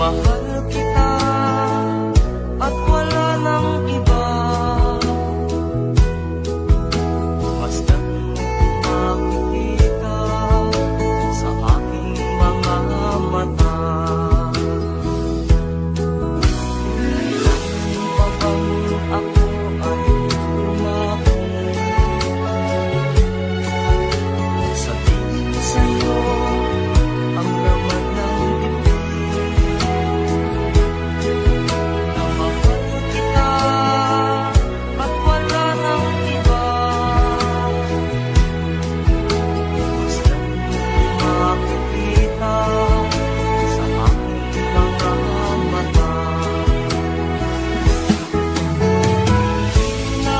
mahal kita at wala nang iba. Masdan makikita sa aking mga mata. Pabang ako ay lumako sa tingin sa'yo, ang laman ng bibig na mahal kita at wala nang iba. Masdan makikita sa aking mga mata. Na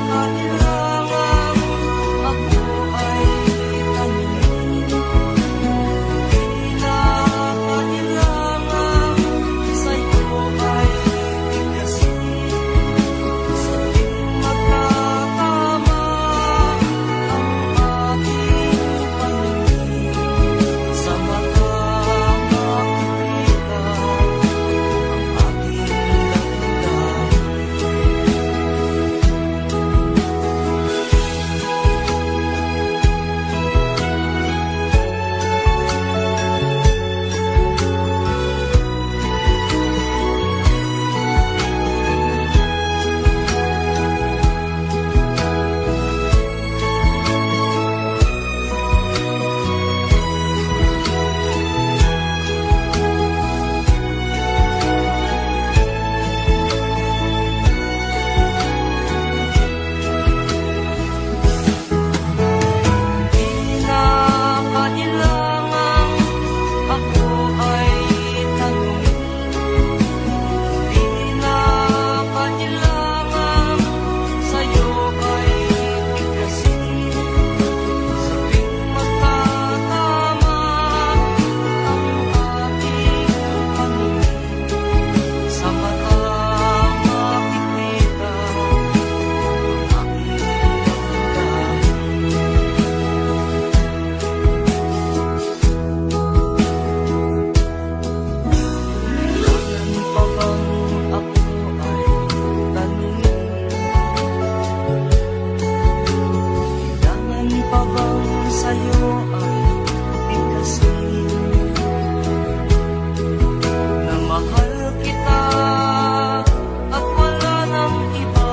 kailangan ako ay tanungin, na kailangan sa'yo ay tigasin. Sa tuwing magkatama ang aking paningin, sa mata makikita ang aking damdamin. Di na kailangan ako ay tanungin, di na kailangan sa'yo ay tigasin. Sa tuwing magkatama ang aking paningin, sa mata makikita ang aking Kailangan pa bang ako ay tanungin? Kailangan pa bang sa'yo ay tigasin na mahal kita at wala nang iba?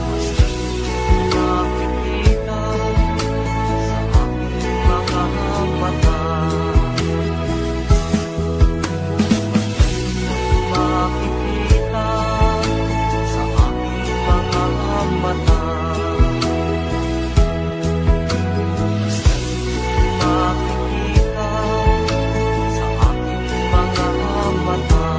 Masdan makikita sa aking mga mata. Makikita sa aking mga mata. Masdan makikita sa aking mga mata.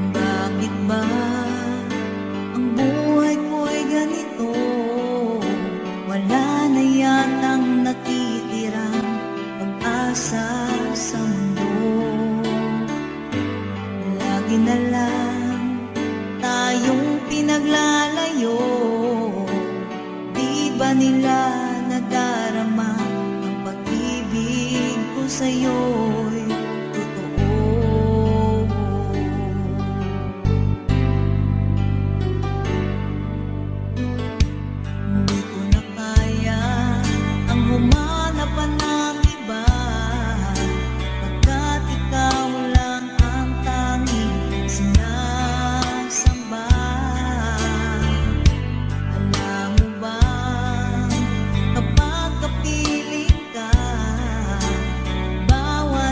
Bakit ba ang buhay ko'y ganito? Wala na yatang natitirang pag-asa sa mundo. Lagi na lang tayong pinaglalayo. Di ba nila nadarama ang pag-ibig ko sa'yo'y totoo? Hindi ko na kaya ang humanap pa ng iba, pagkat ikaw lang ang tanging sinasamba. Alam mo ba, kapag kapiling ka, bawat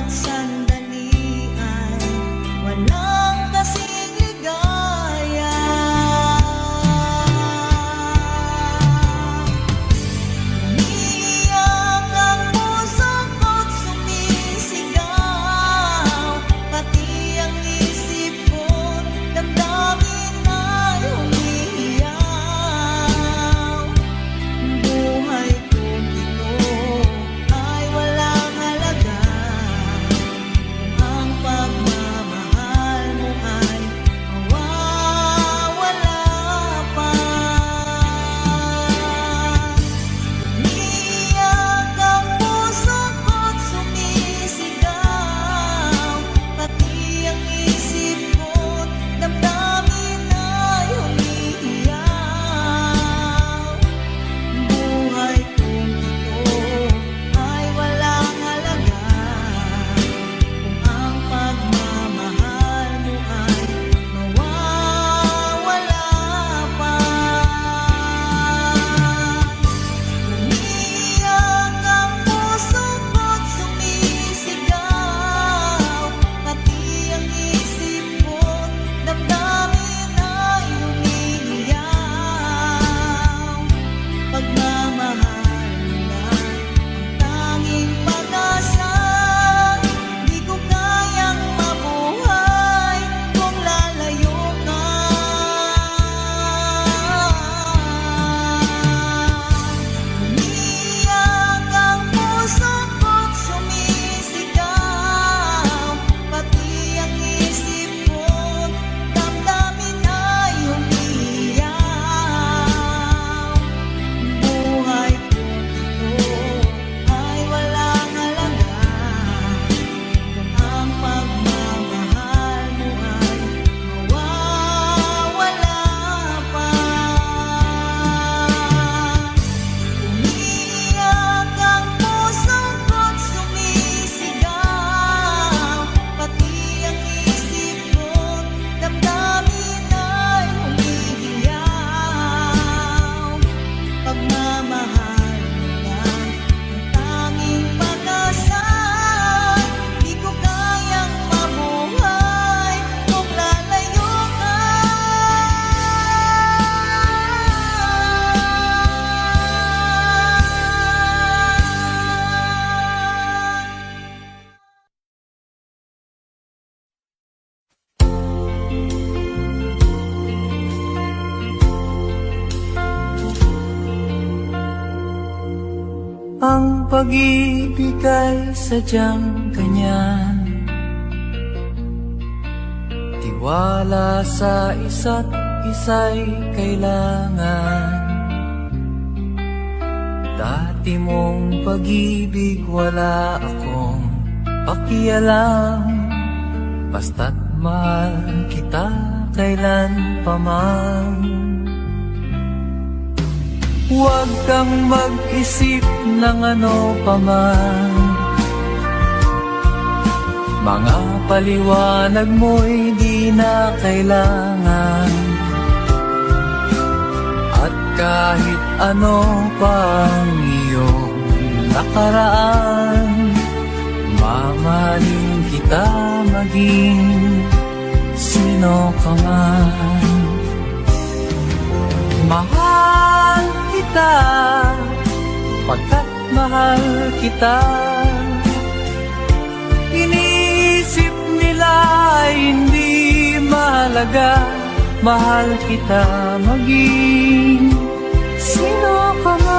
Ang pag-ibig ay sadyang ganyan, tiwala sa isa't isa'y kailangan. Dati mong pag-ibig wala akong pakialam, basta't mahal kita kailan pa man. Huwag kang mag-isip ng ano pa man, mga paliwanag mo'y di na kailangan. At kahit ano pang iyong nakaraan, mamahalin kita maging sino ka man. Mahal kita, pagkat mahal kita. Inisip nila ay hindi mahalaga, mahal kita maging sino ka man.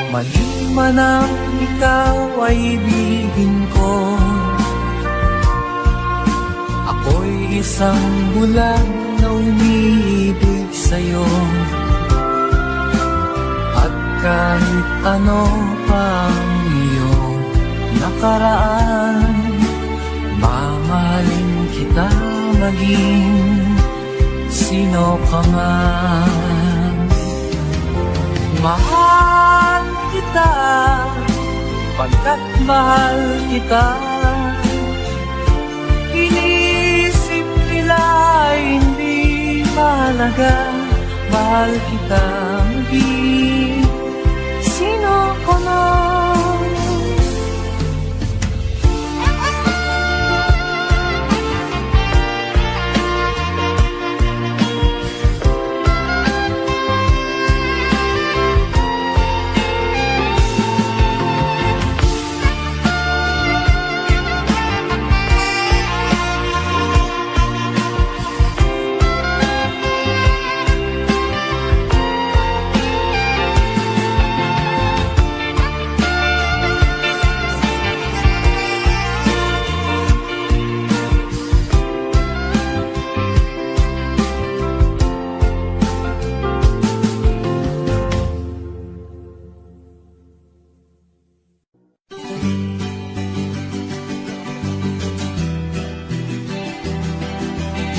Mali man ang ikaw ay ibigin ko, ako'y isang bulag na umiibig sa'yo. At kahit ano pang iyong nakaraan, mamahalin kita maging sino ka man. Mahal kita, pagkat mahal kita. Inisip nila ay hindi mahalaga, mahal kita maging sino ka man.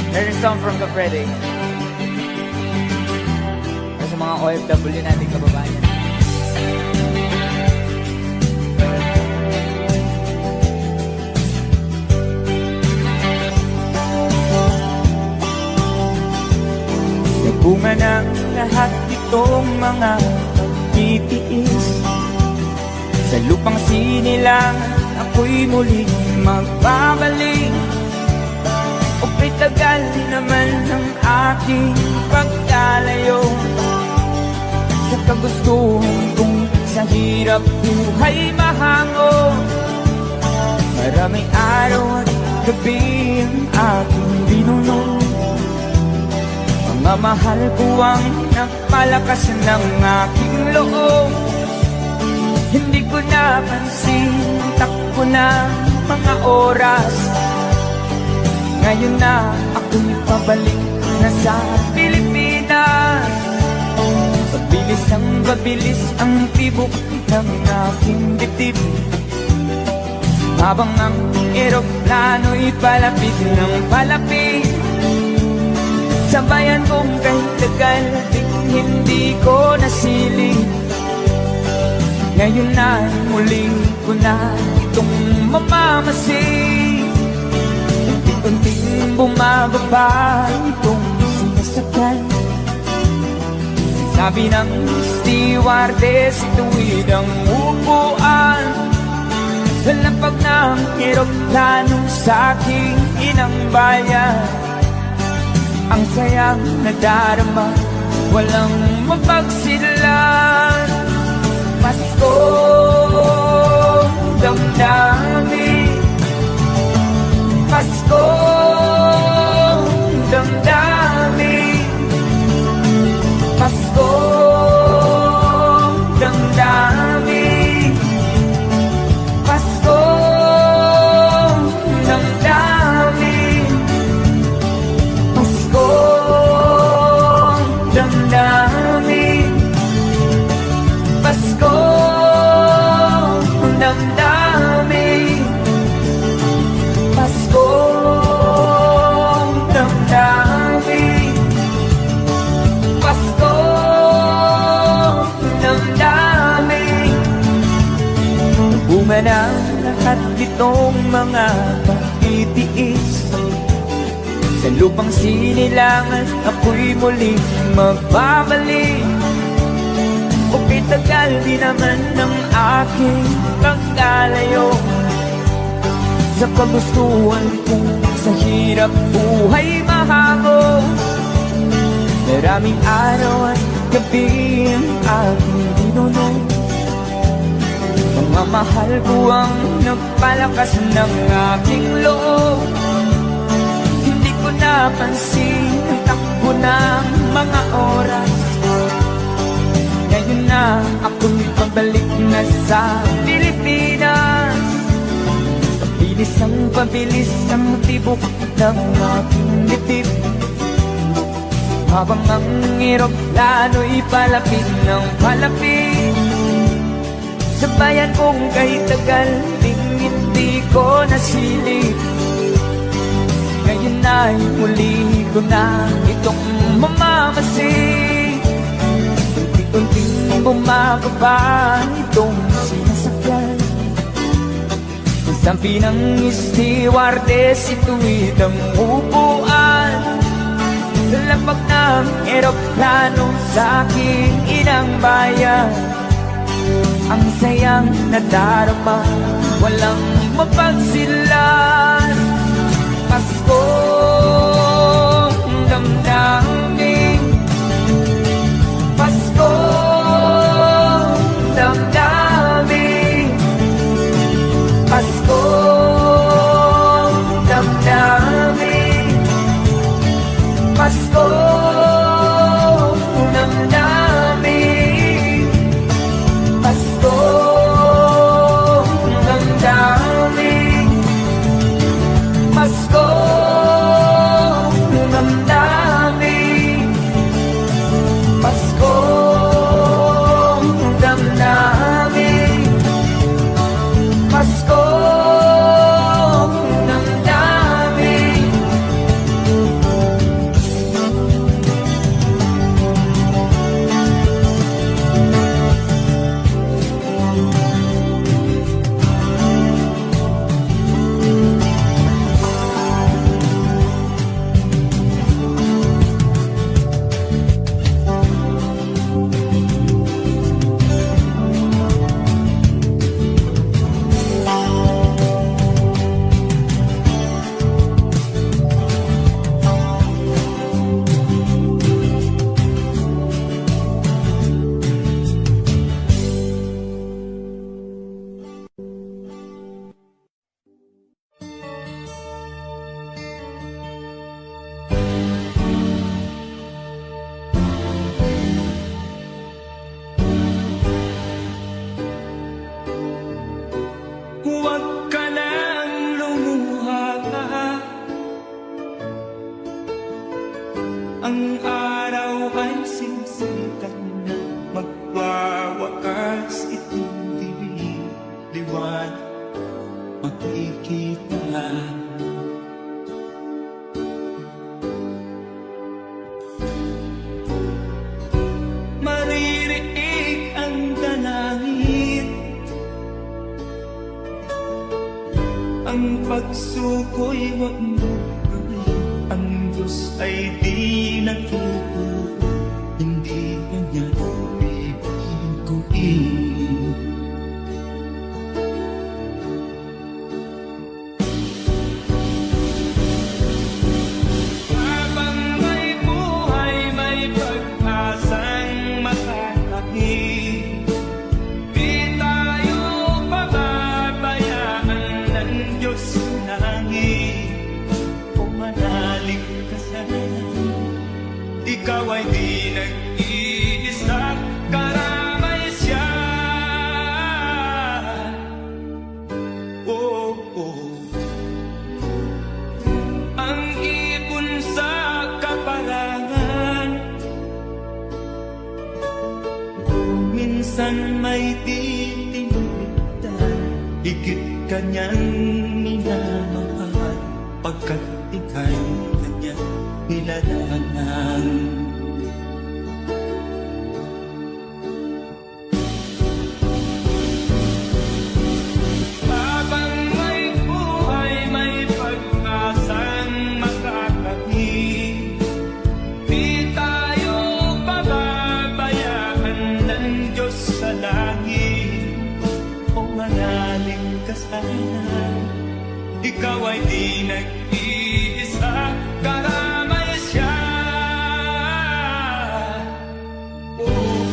There's a song from the Freddy. Sa mga OFW nating kababayan. Nagbunga ng lahat itong mga pagtitiis. Sa lupang sinilang ako'y muling magbabalik. O kay tagal naman ng aking pagkalayo sa kagustuhan kong sa hirap buhay mahango. Maraming araw at gabi ang aking binuno. Mga mahal ko ang napalakas ng aking loob. Hindi ko napansin, takbo na mga oras. Ngayon na ako'y pabalik na sa Pilipinas. Pabilis ang tibok ng aking dibdib, habang ang eroplano'y palapit ng palapit. Sa bayan kong kahit tagal hindi ko nasilip. Ngayon na muling ko na itong mamamasid. Unting bumababa itong sinasakyan Sabi ng stewardess, ituwid ang upuan. Lampag ng eroplano sa aking inang bayan. Ang sayang nadarama, walang mapagsilan. Pasko, damdamin. Pasko, damdamin. Pasko, damdamin. Pasko, damdamin. Pasko, damdamin. Pasko, damdamin. Pasko, damdamin. Pasko, damdamin. Bunga ng lahat itong mga pagtitiis. Sa lupang sinilangan, ako'y muling magbabalik. Okay, tagal di naman ng aking pagkalayo sa kagustuhan kong sa hirap buhay mahango. Maraming araw at gabi ang aking dinunong. Mga mahal ko ang nagpalakas ng aking loob. Hindi ko napansin ang takbo ng mga oras. Ngayon na ako'y pabalik na sa Pilipinas. Pabilis ang tibok ng aking dibdib. Habang ang eroplano'y palapit ng palapit sa bayan kong kahit tagal ding hindi ko nasilip. Ngayon ay muli ko na itong mamamasid. Unti-unting bumababa itong sinasakyan. Sabi ng stewardess, ituwid ang upuan. Lampag ng eroplano sa aking inang bayan. Ang sayang nadarama, walang mapagsilan. Pasko, damdamin. Pasko, damdamin. Pasko, damdamin. Pasko, damdamin. Pasko, damdamin. Pasko, damdamin. Pasko, damdamin. Pasko, damdamin. Huwag ka nang lumuha. Ang araw ay sisikat na magwawakas. Itong dilim, liwanag makikita. Maririnig ang dalangin. Ang pagsuko'y wag mo gawin. Ang Diyos ay di natutuwa, hindi kanya higit kanyang minamahal, pagkat ika'y kanyang nilalaman. Habang may buhay, may pag-asang makakatid. Di tayo pababayaan ng Diyos sa langit. O manalig ka sana, Ikaw ay di nag-iisa, karamay siya. Oh.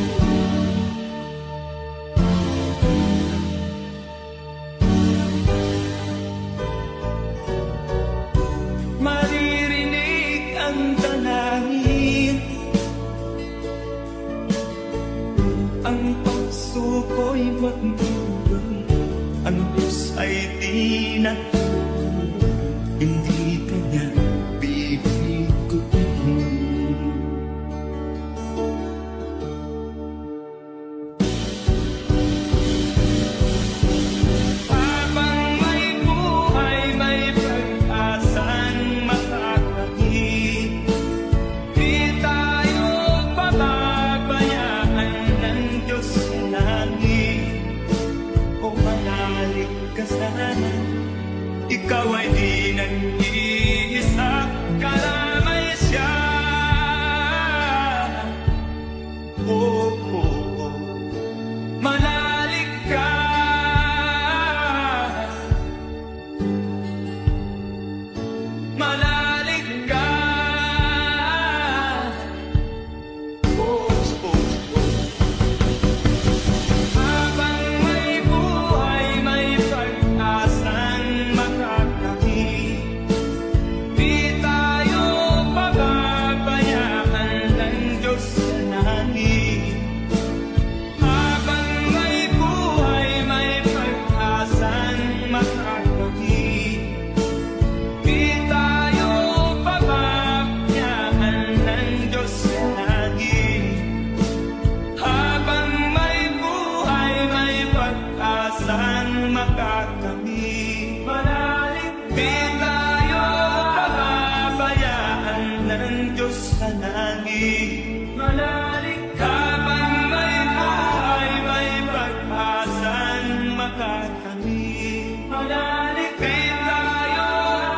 Maririnig ang dalangin, ang pagsuko'y magdulong, ang Diyos ay di natulong, hindi kanya bibiguin. habang may buhay, may pag-asang makakatid. Di tayo pababayaan ng Diyos sa langit. O manalig ka sana, Ikaw ay di nag-iisa, karamay siya. oh, oh, oh. Manalig ka. Manalig ka. Oh, oh, oh. Habang may buhay, may pag-asang makakatid. Di tayo pababayaan ng Diyos sa langit. Habang may buhay, may pag-asang makakatid. Di tayo pababayaan ng Diyos sa langit. Habang may buhay, may pag-asang makakamit. Manalig, di tayo pababayaan ng Diyos sa langit. Manalig, habang may buhay, may pag-asang makakamit. Manalig, di tayo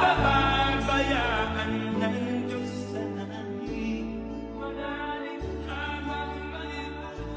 pababayaan ng Diyos sa langit. Manalig, habang may buhay,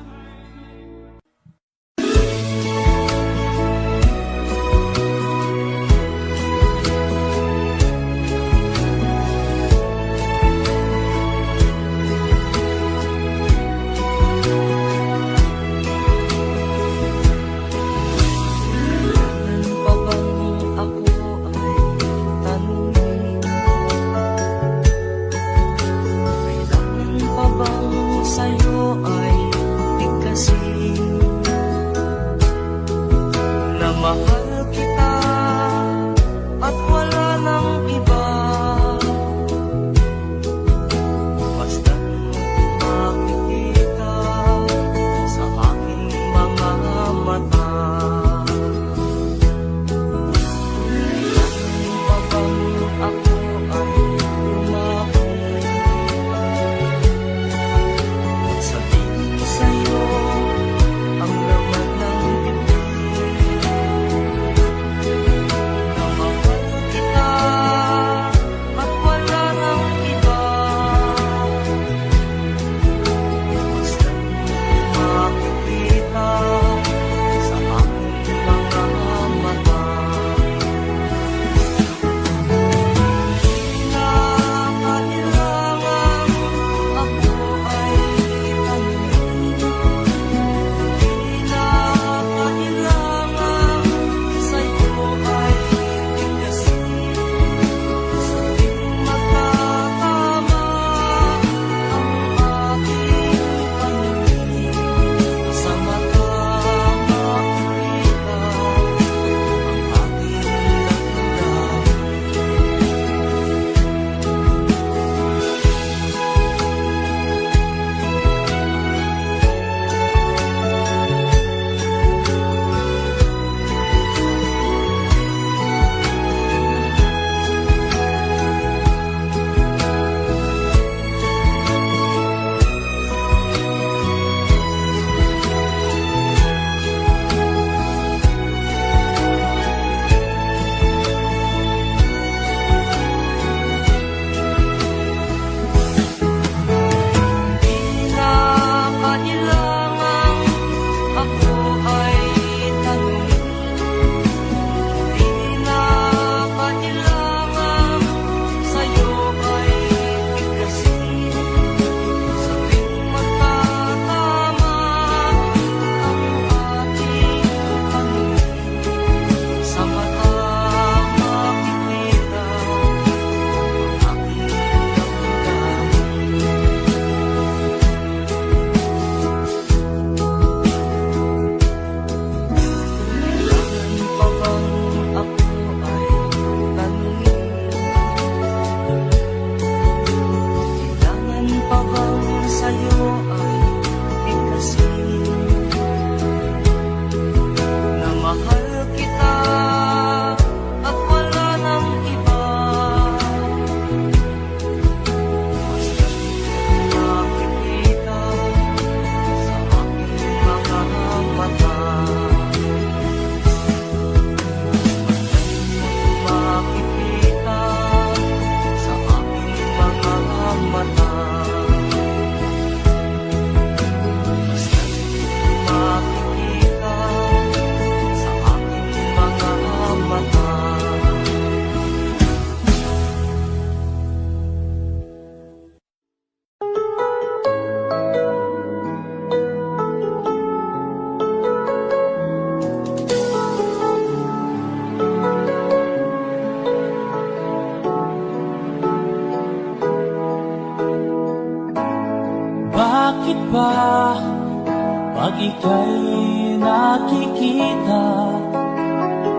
Pag ika'y nakikita,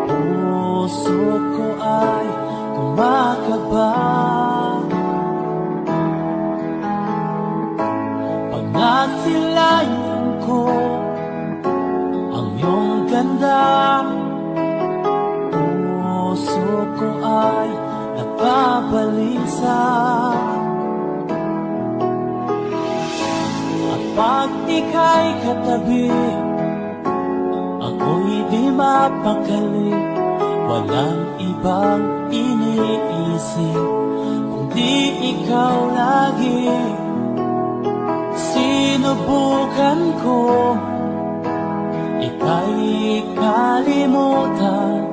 puso ko ay kumakaba. Pag nasilayan ko ang iyong ganda, puso ko ay napabalisa. At pag ika'y katabi, ako'y di mapakali. Walang ibang iniisip kundi ikaw lagi. Sinubukan ko ika'y kalimutan,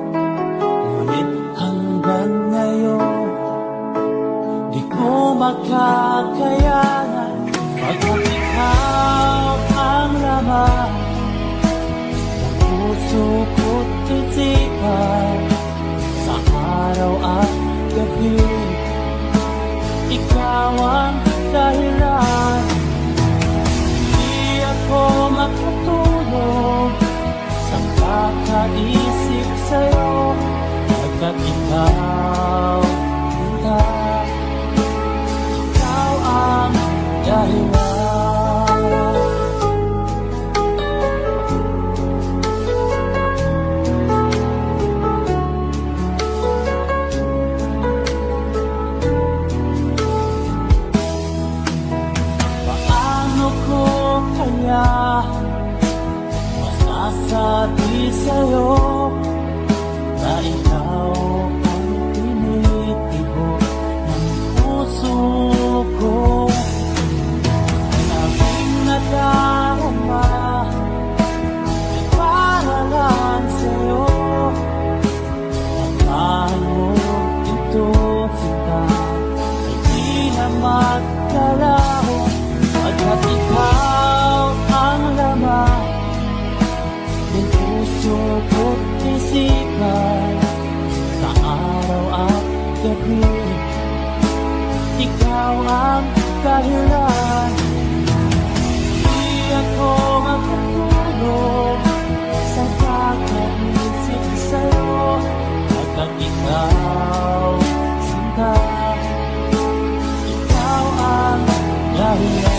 ngunit hanggang ngayon di ko makakayanan. Pagkat ikaw ang laman ng puso ko't isipan, sa araw at gabi ikaw ang dahilan. Di ako makatulog sa kakaisip sa'yo, pagkat ikaw ang dahilan. Paano ko kaya masasabi sa'yo na ikaw ang tinitibok ng puso ko? Naging nadarama ay para lang sa'yo. Pagkaan mo ito kita ay di na magkalaho, pagkat ikaw ang laman ng puso ko't isipan, sa araw at gabi ikaw ang dahilan. Di ako makatulog sa kakaisip sa'yo, pagkat ikaw sinta, ikaw ang dahilan.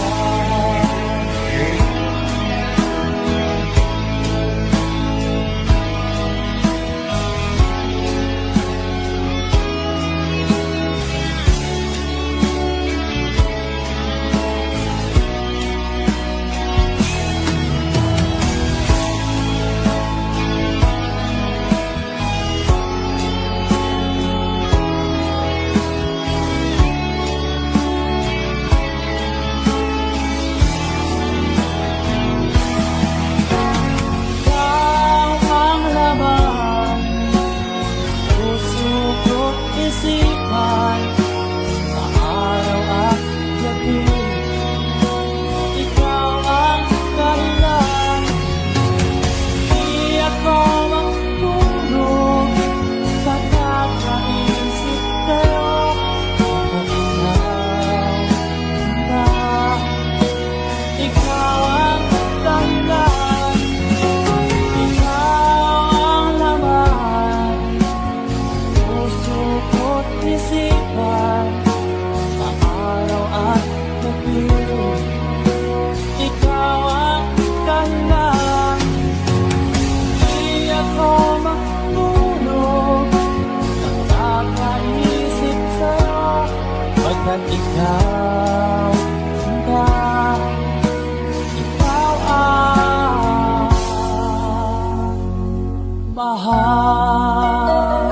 Pagkat ikaw sinta, ikaw ang mahal.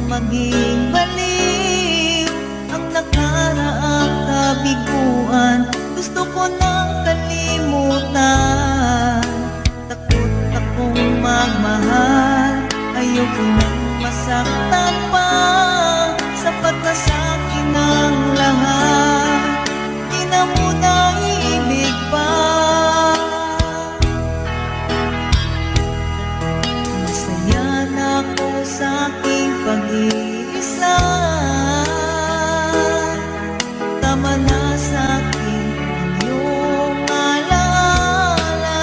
maging baliw ang nakaraang kabiguan. Gusto ko nang kalimutan, takot akong magmahal. Ayoko nang masaktan pa, sapat na sa'kin ang lahat. Di na muna ibig pa. Masaya na ako sa aking pag-iisa. Tama na sa'kin ang iyong alaala.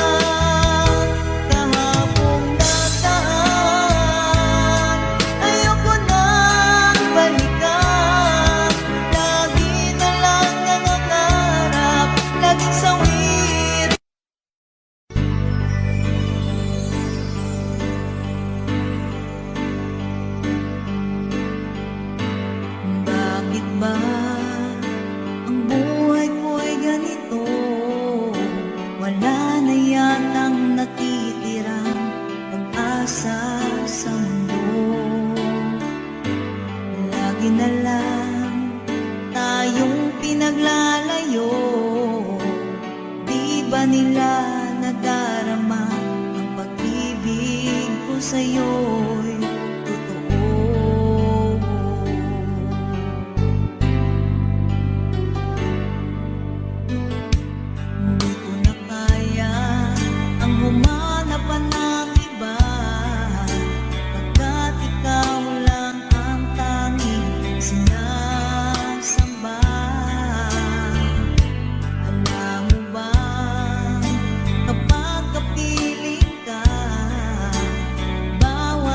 Kahapong nataan, ayoko nang balikan. Lagi na lang nangangarap, laging sawir. Bakit ba ang buhay ko'y ganito? Wala na yatang natitirang pag-asa sa mundo. Lagi na lang tayong pinaglalayo. Di ba nila nadarama ang pag-ibig ko sa'yo'y totoo? Hindi ko na kaya ang humanap pa ng iba, pagkat ikaw lang ang tanging sinasamba. Alam mo ba, kapag kapiling ka, bawat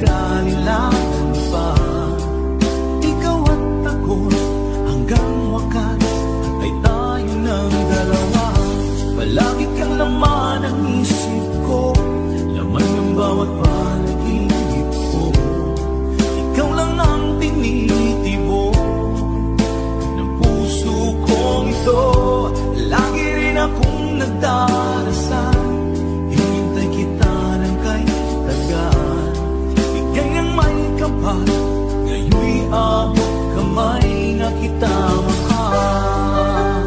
nag-alilangan pa. Ikaw at ako hanggang wakas ay tayo ng dalawa. Palagi kang laman ng isip ko, laman ng bawat panaginip ko. Ikaw lang ang tinitibo ng puso kong ito. Lagi rin akong nagdarasal, hinintay kita ng kay tagal. Bigay ng may kapal, ngayon'y abot kamay na kita mahal.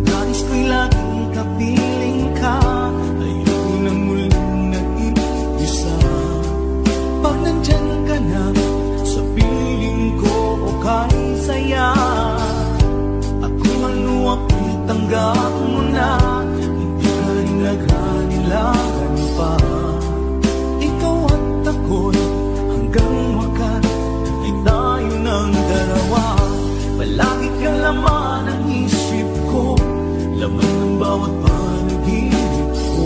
Nais ko'y laging kapiling ka, ayoko nang muling nag-iisa. Pag nandyan ka na sa piling ko o kay saya, ako ano ako'y tanggap mo na, hindi ka rin nag-anilangan pa. Ikaw at ako'y hanggang wakas ay tayo ng dalawa. Palagi ka laman ng isip ko, laman ng bawat panaginip ko.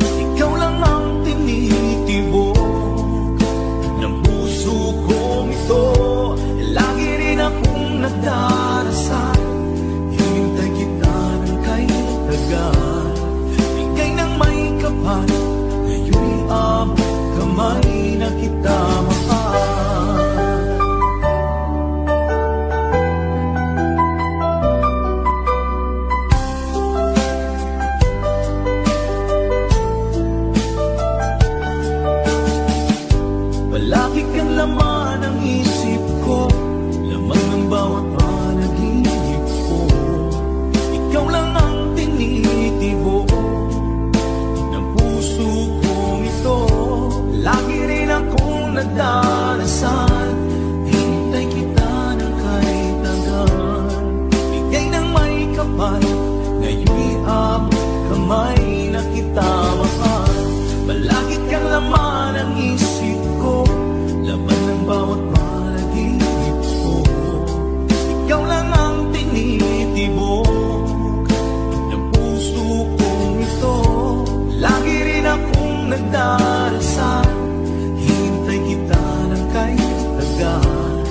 Ikaw lang ang tinitibok ng puso kong ito. Lagi rin akong nagdarasal, hinintay kita ng kay tagal. Bigay ng may kapal, ngayon'y abot kamay na kita mahal. Palagi kang laman ng isip ko, laman ng bawat panaginip ko. Ikaw lang ang tinitibo ng puso kong ito. Lagi rin akong nagdarasal, hintay kita ng kay tagal. Bigay ng may kapal, ngayon'y abot kamay na kita mahal. Palagi kang laman ng isip ko, laman ng bawat panaginip ko. Ikaw lang ang tinitibok ng puso kong ito. Lagi rin akong nagdarasal, hintay kita ng kay tagal.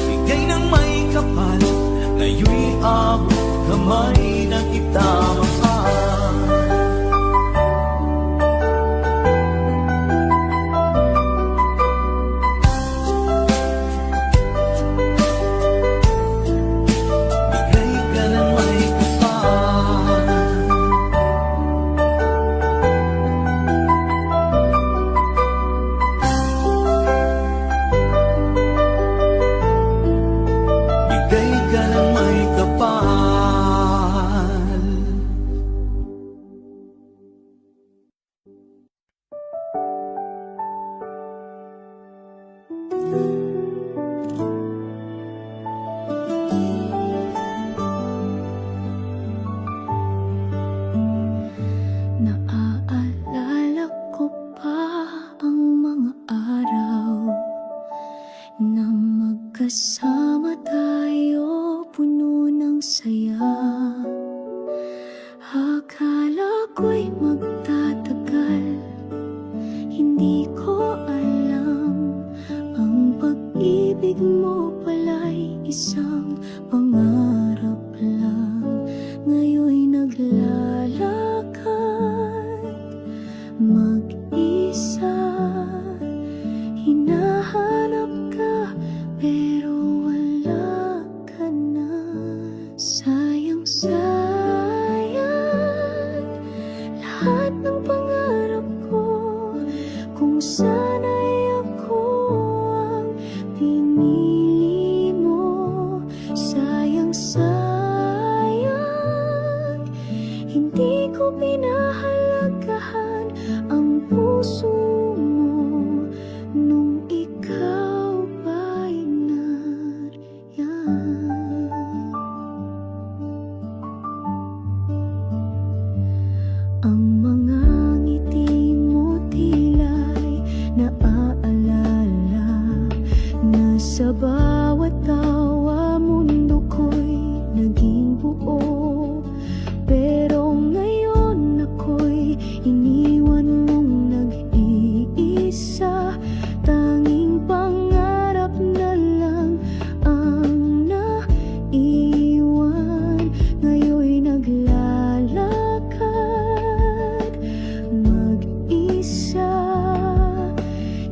Bigay ng may kapal, ngayon'y abot kamay na kita mahal. Bigay ka ng may kapal. Bigay ka ng may kapal. Naaalala ko pa ang mga araw na magkasama tayo, puno ng saya. Akala ko'y magtatagal, hindi ko alam ang pag-ibig mo pala'y isang pangarap lang. Ngayon'y naglalakad mag-isa, hinahanap ka pero wala ka na. Sayang, sayang lahat ng pangarap ko, kung sana'y ako ang pinili mo. Sayang, sayang Sa bawat tawa mundo ko'y naging buo. Pero ngayon ako'y iniwan mong nag-iisa. Tanging pangarap na lang ang naiwan. Ngayon'y naglalakad mag-isa.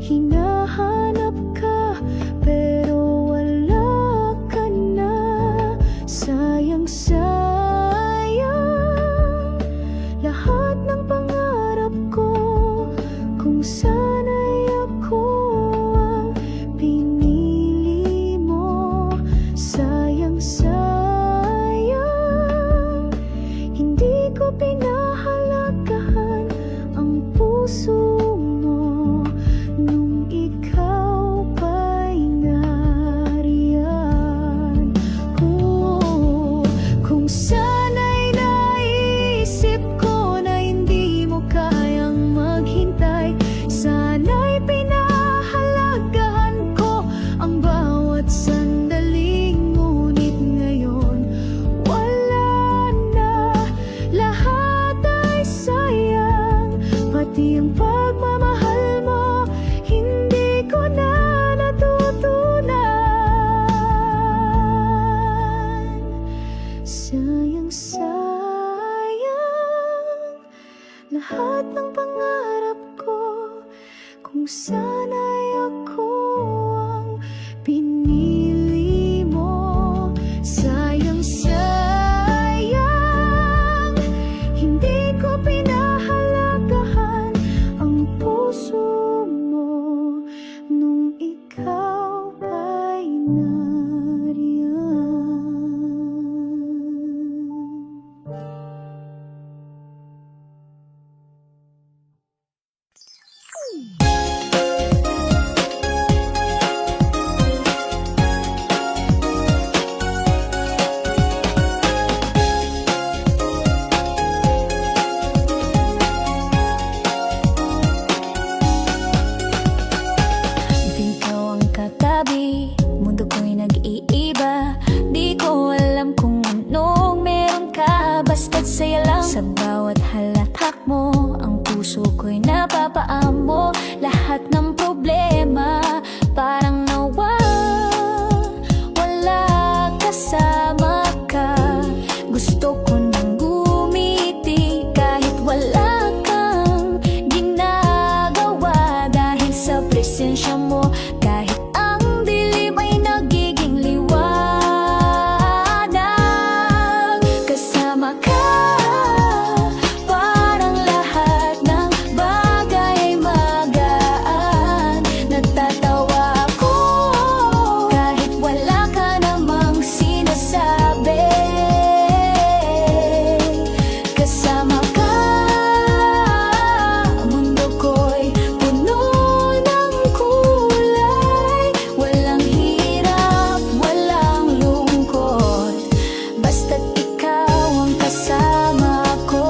Hinahanap ka pero wala ka na. Sayang, sayang lahat ng pangarap ko. Kung sana'y ako ang pinili mo. Sayang, sayang hindi ko pinahalagahan ang puso mo nung ikaw pa'y nariyan. Kung sana'y naisip ko na hindi mo kayang maghintay, sana'y pinahalagahan ko ang bawat sandali. Ngunit ngayon wala na, lahat ay sayang. Pati ang pagmamahal mo hindi ko na natutunan. Sayang, sayang lahat ng pangarap ko. Kung sana'y ako ang pinili mo. Sayang, sayang hindi ko pinahalagahan ang puso mo nung ikaw pa'y nariyan. Ikaw ang katabi, mundo ko'y nag-iiba. Di ko alam kung anong meron ka, basta't saya lang. Sa bawat halakhak mo, ang puso ko'y napapaamo. Lahat ng problema parang wala kasama ka. Gusto ko nang gumiti kahit wala kang ginagawa. Dahil sa presensya mo, kahit ang dilim ay nagiging liwanag. Kasama ka, parang lahat ng bagay ay magaan. Natatawa ako kahit wala ka namang sinasabi. Kasama ka, mundo ko'y puno ng kulay. Walang hirap, walang lungkot, basta't ikaw ang kasama ko.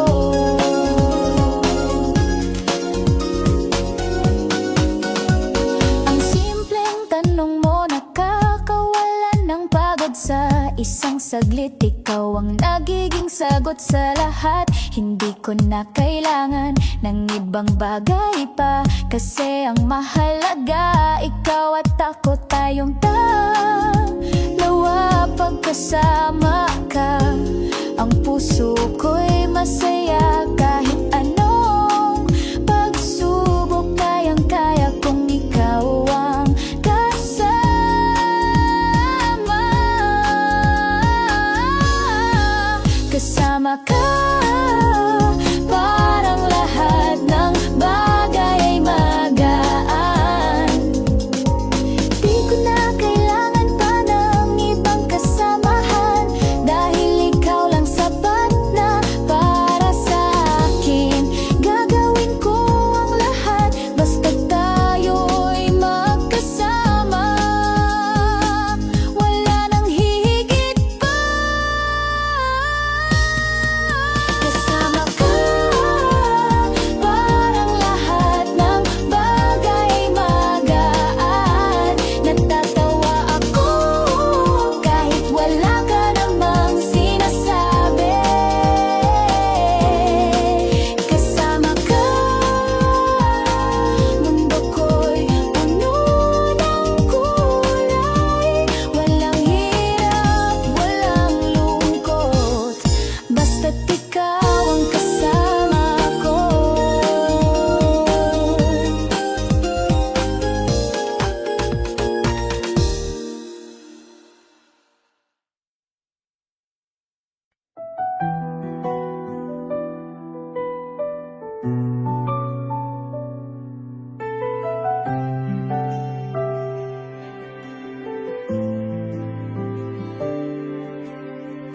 Ang simpleng tanong mo nakakawalan ng pagod. Sa isang saglit, ikaw ang nagiging sagot sa lahat. Hindi ko na kailangan ng ibang bagay pa, kasi ang mahalaga ikaw at ako, tayong dalawa. Pagkasama ka, ang puso ko'y masaya. Kahit anong pagsubok, kayang-kaya kung ikaw ang kasama. Kasama ka, parang lahat ng bagay ay magaan. Di ko na kailangan pa ng ibang kasamahan, dahil ikaw lang sapat na para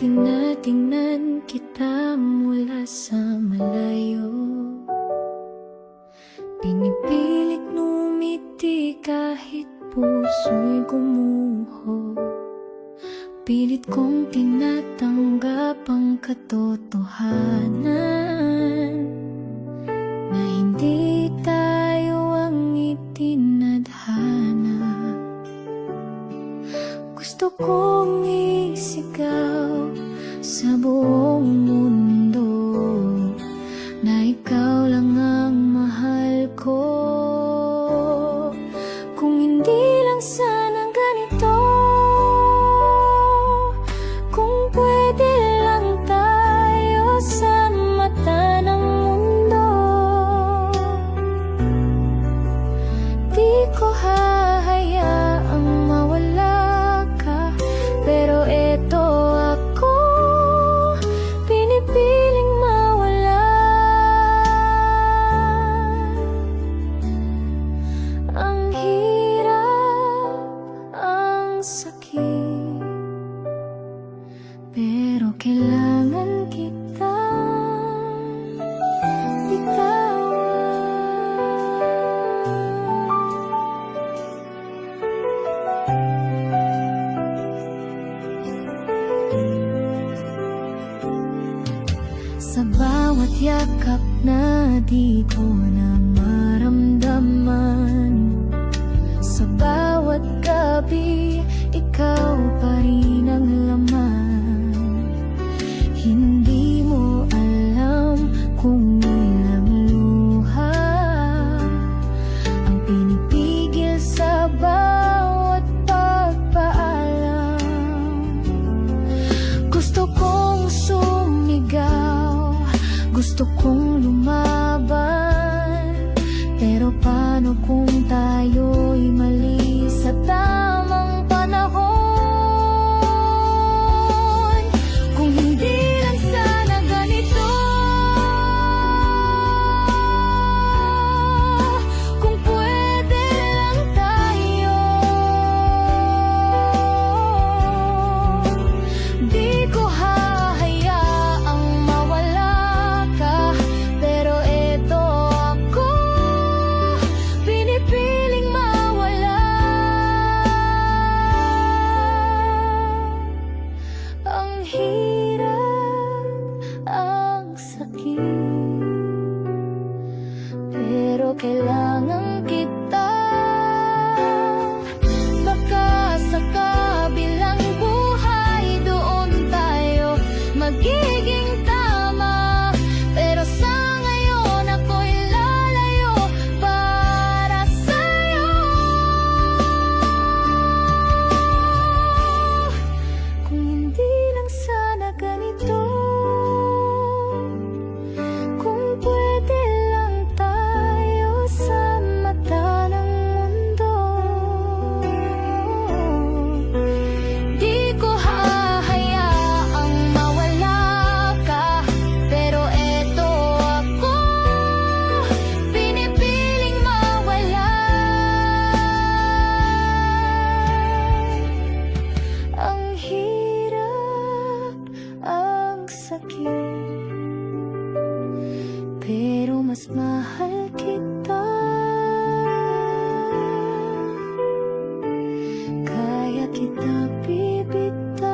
tinatingnan kita mula sa malayo, pinipilit ngumiti kahit puso'y gumuho. Pilit kong tinatanggap ang katotohanan na hindi tayo ang itinadhana. Gusto kong isigaw sa buong mundo na ikaw lang ang mahal ko. Kung hindi lang sana ganito, kung pwede lang tayo sa mata ng mundo, di ko hahayaang mawala ka. Pero eto ako, pinipiling mawala. Ang hirap, ang sakit, pero kailangan kita sa bawat yakap na di ko na maramdaman, sa bawat gabi, ikaw pa rin ang laman. Hindi mo alam kung ilang luha ang pinipigil sa bawat pagpaalam. Gusto kong sumigaw, gusto kong lumaban, pero paano kung tayo'y mali sa tamang panahon? Kung hindi lang sana ganito, kung pwede lang tayo, di ko hahayaang mawala ka. Pero eto ako, pinipiling mawala. Ang hirap, ang sakit, pero kailangan kita. Baka sa kabilang buhay, doon tayo magiging tama. Pero sa ngayon, ako'y lalayo para sa'yo. Kung hindi lang sana ganito, kung pwede lang tayo sa mata ng mundo, di ko hahayaang mawala ka. Pero eto ako, pinipiling mawala. Ang hirap, ang sakit, pero mas mahal kita. Kaya kita bibitawan.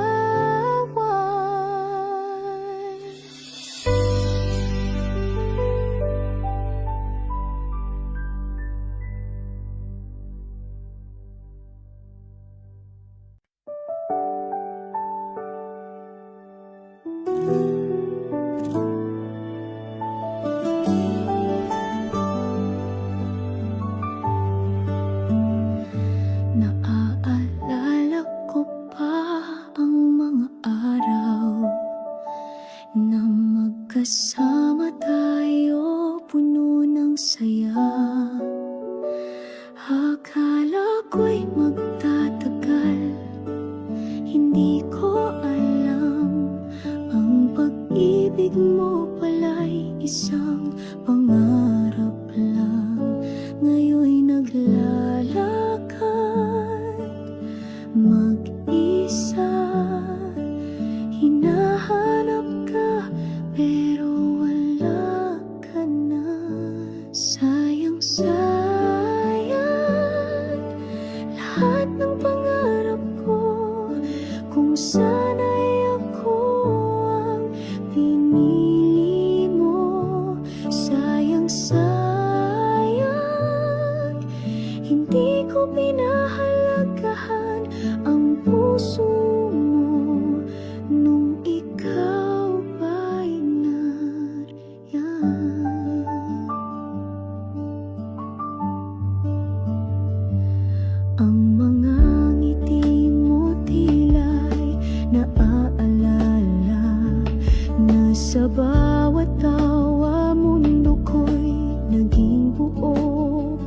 Naaalala ko pa ang mga araw na magkasama tayo, puno ng saya. Akala ko'y magtatagal, hindi ko alam ang pag-ibig mo pala'y isang pangarap lang. Ngayon'y naglalakad mag-isa, hinahanap sana'y ako ang pinili mo. Sayang, sayang, hindi ko pinahalagahan ang puso mo nung ikaw pa'y nariyan. Ang mga ngiti mo tila'y naaalala na sa bawat tawa mundo ko'y naging buo.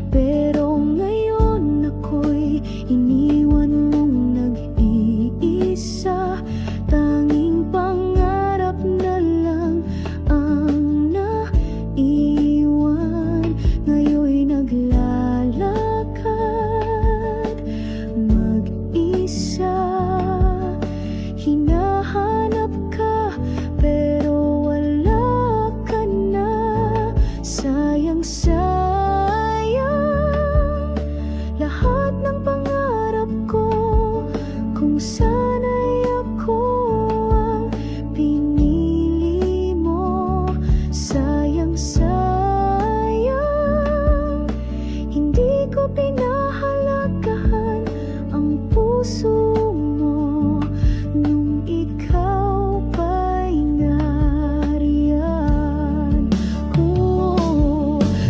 Pero ngayon ako'y iniwan mong nag-iisa. Tanging pangarap na lang ang naiwan. Ngayon'y naglalakad mag-isa. Hinahanap ka pero wala ka na. Sayang, sayang, lahat ng pangarap ko. Kung sana'y ako ang pinili mo. Sayang, sayang, hindi ko pinahalagahan ang puso mo nung ikaw pa'y nariyan.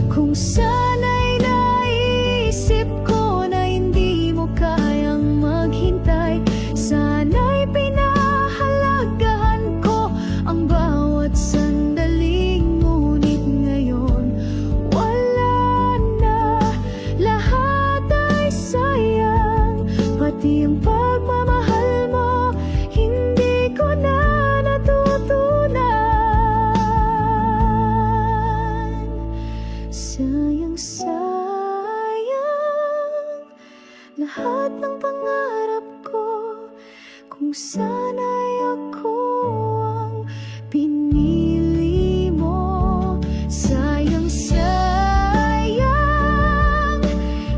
Kung sana'y naisip ko na hindi mo kayang maghintay, sana'y pinahalagahan ko ang bawat sandali. Ngunit ngayon wala na, lahat ay sayang. Pati ang pagmamahal mo hindi ko na natutunan. Sayang, sayang, lahat ng pangarap ko. Kung sana'y ako ang pinili mo. Sayang, sayang,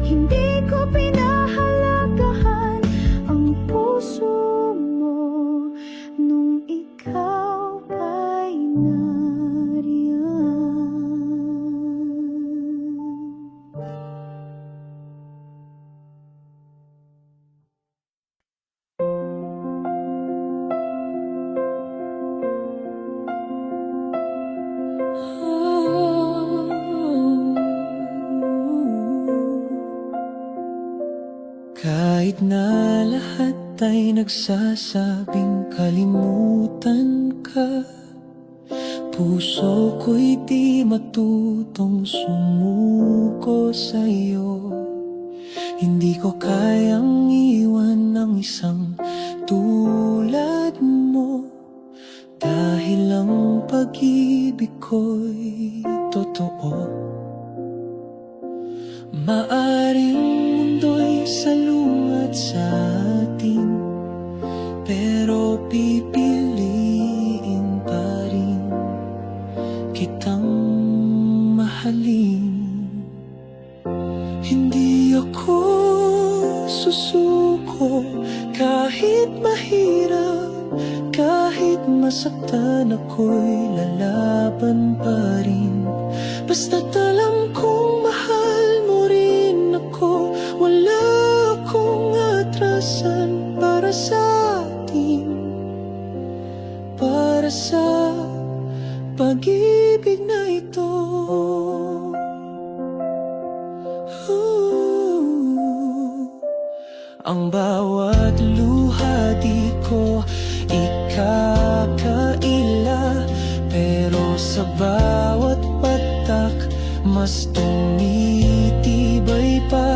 hindi ko pinahalagahan ang puso mo nung ikaw pa'y nariyan. Kahit na lahat ay nagsasabing kalimutan ka, puso ko'y di matutong sumuko sa'yo. Hindi ko kayang iwan ang isang tulad mo, dahil ang pag-ibig ko'y totoo. Maaring mundo'y salungat sa atin, pero pipiliin pa rin kitang mahalin. Hindi ako susuko kahit mahirap, kahit masaktan ako'y lalaban pa rin. Basta't alam kong mahal mo rin ako, wala akong atrasan para sa atin, para sa pag-ibig na ito. Ang bawat luha di ko ikakaila, pero sa bawat patak mas tumitibay pa.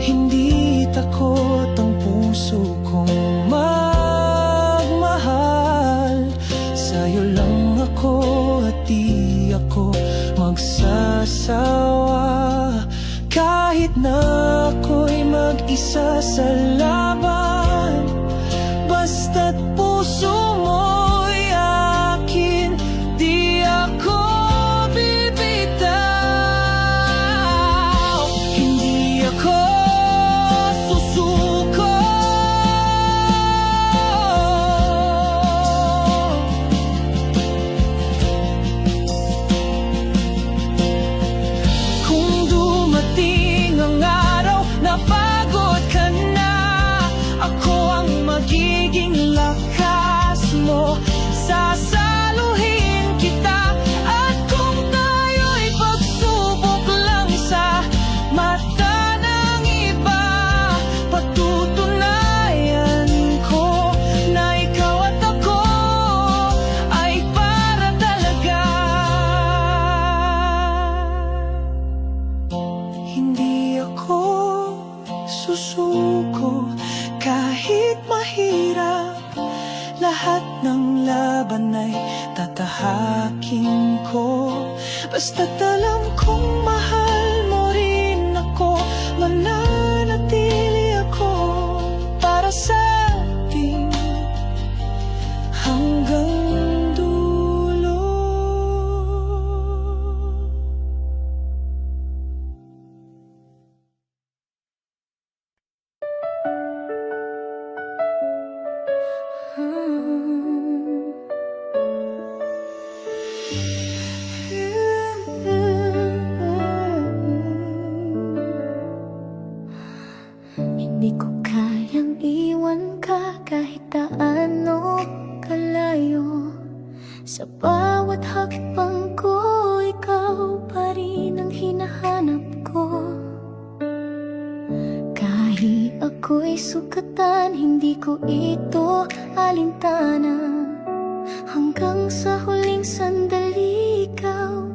Hindi takot ang puso kong magmahal, sa'yo lang ako at di ako magsasawa. Kahit na ako'y mag-isa sa laban, basta't puso mo'y akin, di ako bibitaw. laban ay tatahakin ko. Basta't alam kong mahal mo rin ako, mananatili ako para sa atin hanggang dulo. Hindi ko kayang iwan ka kahit gaano kalayo. Sa bawat hakbang ko, ikaw pa rin ang hinahanap ko. Kahit ako'y sukatan, hindi ko ito alintana. Hanggang sa huling sandali, ikaw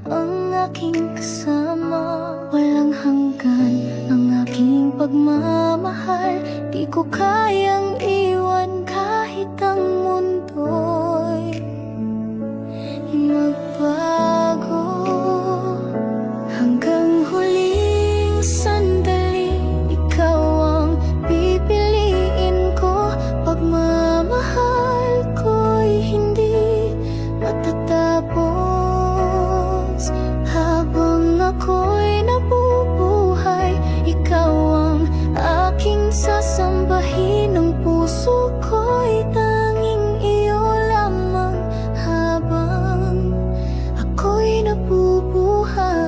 ang aking kasama. Walang hanggan ang aking pagmamahal, di ko kayang iwan kahit ang mundo'y magbago. Hanggang huling sandali, ikaw ang pipiliin ko. Pagmamahal ko'y hindi matatapos. Habang ako'y nabubuhay, ikaw ang aking sasambahin. Ang puso ko'y tanging iyo lamang habang ako'y nabubuhay.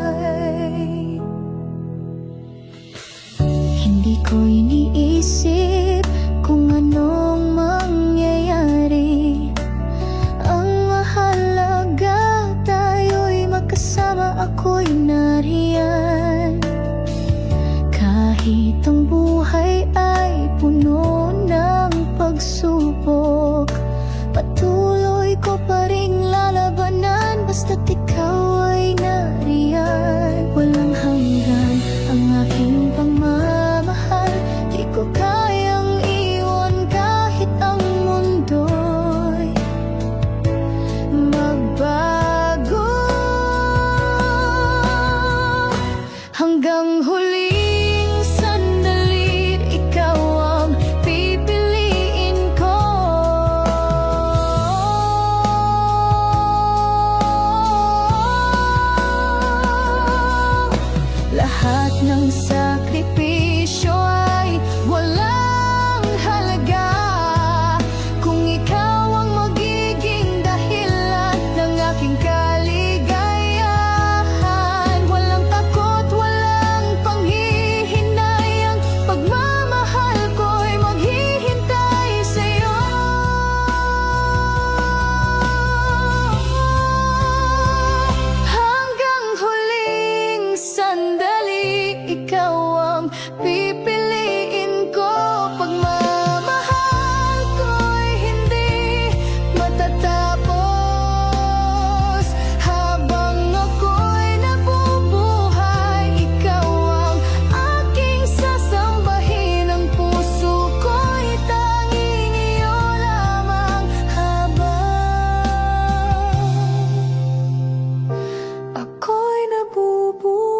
Hindi ko iniisip kung anong mangyayari. Ang mahalaga, tayo'y magkasama, ako'y nariyan. Kahit ang buhay ay puno ng pagsubok, patuloy ko pa ring lalabanan. Basta't ikaw ay nariyan. Walang hanggan ang aking pagmamahal, di ko kayang iwan kahit ang mundo'y magbago. Hanggang huling sandali, ikaw ang pipiliin ko. Lahat ng sakripisyo ay walang halaga kung ikaw ang magiging dahilan ng aking kaligayahan. Walang takot, walang panghihinayang, pagmamahal ko'y maghihintay sa'yo. Hanggang huling sandali, ikaw ang pipiliin ko. Pagmamahal ko'y hindi matatapos. Habang ako'y nabubuhay, ikaw ang aking sasambahin. Ang puso ko'y tanging iyo lamang habang ako'y nabubuhay.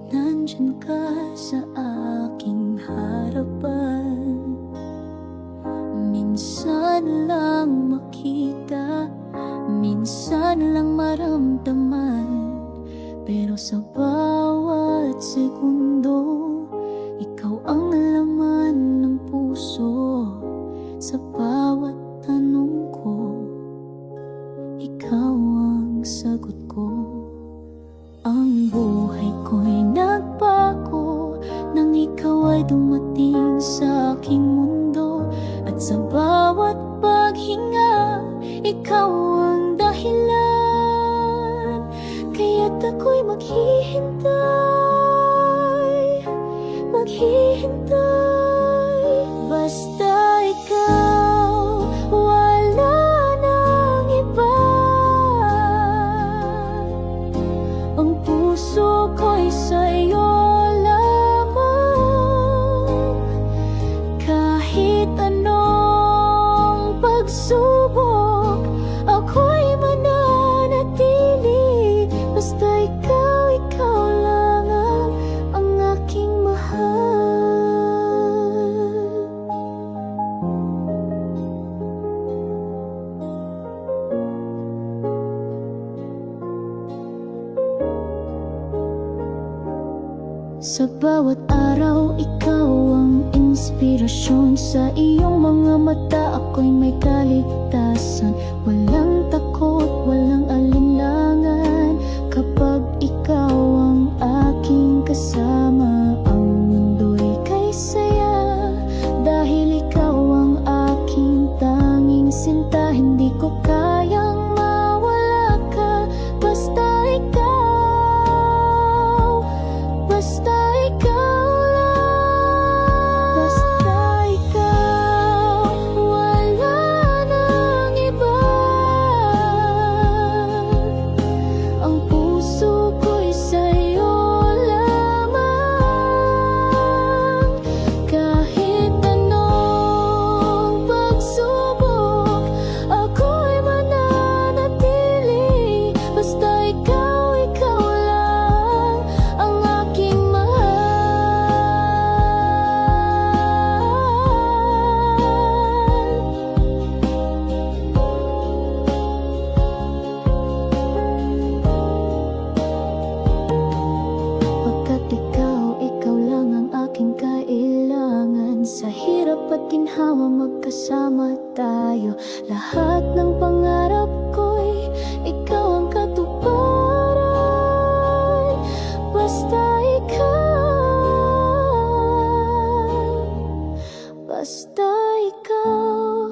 Nandyan ka sa aking harapan, minsan lang makita, minsan lang maramdaman. Pero sa bawat segundo, ikaw ang laman ng puso. Sa bawat tanong ko, ikaw ang sagot ko. Ang buhay ko'y nagbago nang ikaw ay dumating sa aking mundo. At sa bawat paghinga, ikaw ang dahilan. Kaya't ako'y maghihintay maghintay. Basta ikaw, wala nang iba. Ang puso ko'y sa'yo lamang. Kahit anong pagsubok, ako'y mananatili. Basta ikaw, ikaw lang ang aking mahal. Sa bawat araw, ikaw ang inspirasyon. Sa iyong mga mata, ako'y may kaligtasan. Walang takot, walang alinlangan. Kapag ikaw ang aking kasama, ang mundo'y kay saya. Dahil ikaw ang aking tanging sinta, hindi ko kayang mawala ka. Basta ikaw, basta ikaw lang. Basta ikaw, wala nang iba. Ang puso ko'y sa'yo lamang. Kahit anong pagsubok, ako'y mananatili. Basta ikaw, ikaw lang ang aking Pagkat ikaw lang ang aking kailangan. Sa hirap at ginhawa magkasama tayo. Lahat ng pangarap ko'y ikaw ang katuparan. Basta ikaw,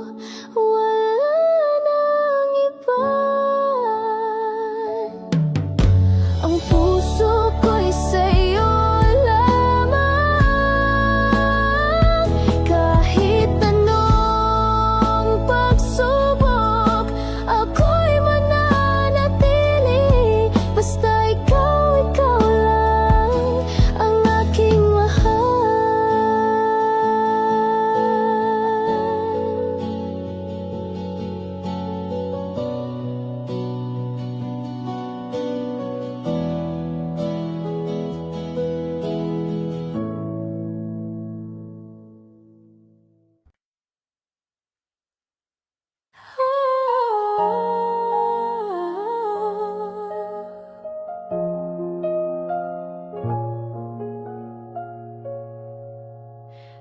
wala nang iba. Ang puso ko'y sa'yo lamang. Kahit anong pagsubok, ako'y mananatili. Basta ikaw, ikaw lang ang aking mahal.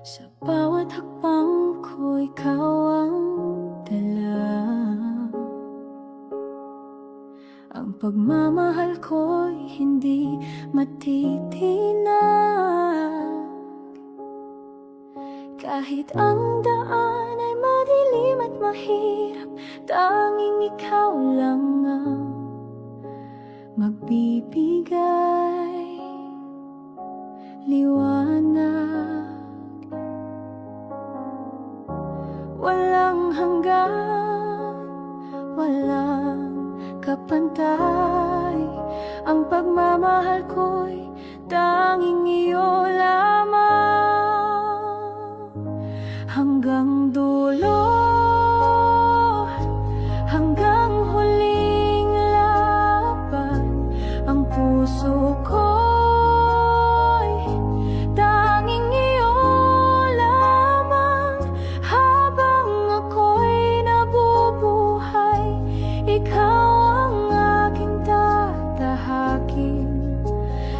Sa bawat hakbang ko, ikaw ang dala. Ang pagmamahal ko'y hindi matitinag. Kahit ang daan ay madilim at mahirap, tanging ikaw lang ang magbibigay liwanag. Walang hanggan, walang kapantay. Ang pagmamahal ko'y tanging iyo lamang. Hanggang dulo, hanggang huling laban. Ang puso ko'y tanging iyo lamang. Habang ako'y nabubuhay, ikaw ang aking tatahakin.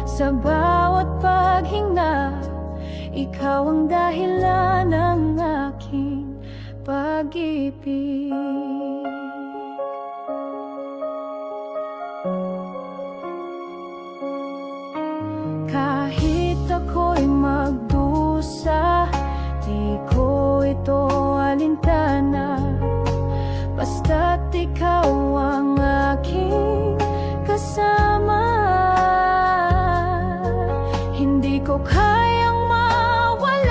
Sa bawat paghinga, ikaw ang dahilan ng aking pag-ibig. Kahit ako'y magdusa, di ko ito alintana. Basta't ikaw ang aking kasama. Hindi ko kayang mawala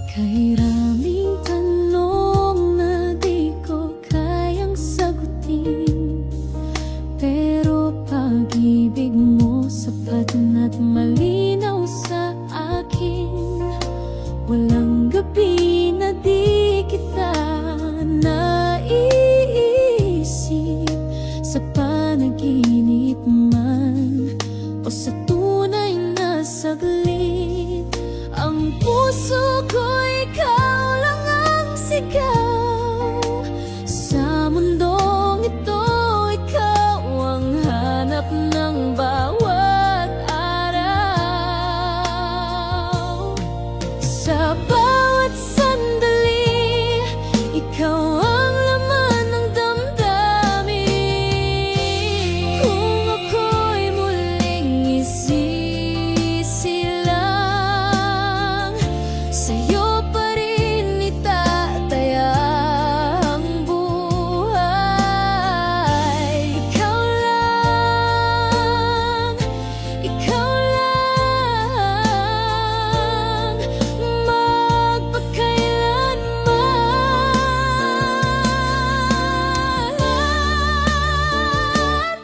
Kay raming tanong na di ko kayang sagutin, pero pag-ibig mo sapat na't malinaw sa akin. Walang gabi na di kita naiisip, sa panaginip man o sa tunay na saglit. Ang puso ko, ikaw lang ang sigaw. Sa mundong ito, ikaw ang hanap ng bawat araw. Sa bawat sandali, ikaw ang laman ng damdamin. Kung ako'y muling isisilang, sa'yo pa rin itataya ang buhay. Ikaw lang, magpakailanman.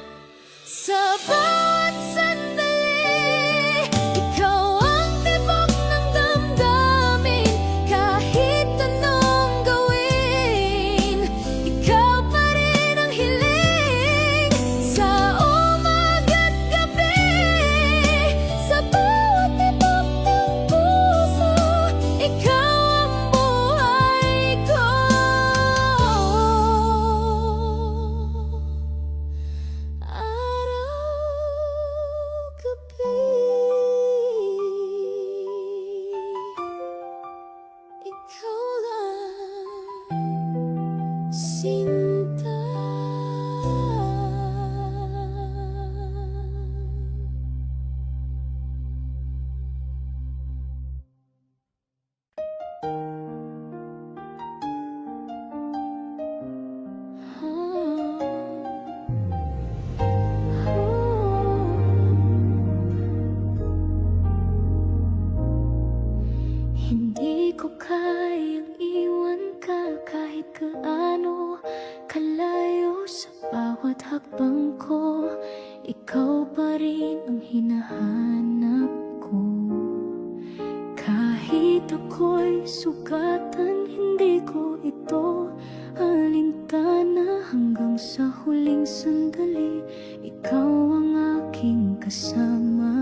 Sa bawat sandali, ikaw ang tibok ng damdamin. Kahit anong gawin, ikaw pa rin ang hiling. Sa umaga't gabi, sa bawat tibok ng puso, ikaw ang buhay ko. Araw-gabi, ikaw lang, sinta. Hindi ko kayang iwan ka kahit gaano kalayo. Sa bawat hakbang ko, ikaw pa rin ang hinahanap ko. Kahit ako'y sugatan, hindi ko ito alintana. Hanggang sa huling sandali, ikaw ang aking kasama.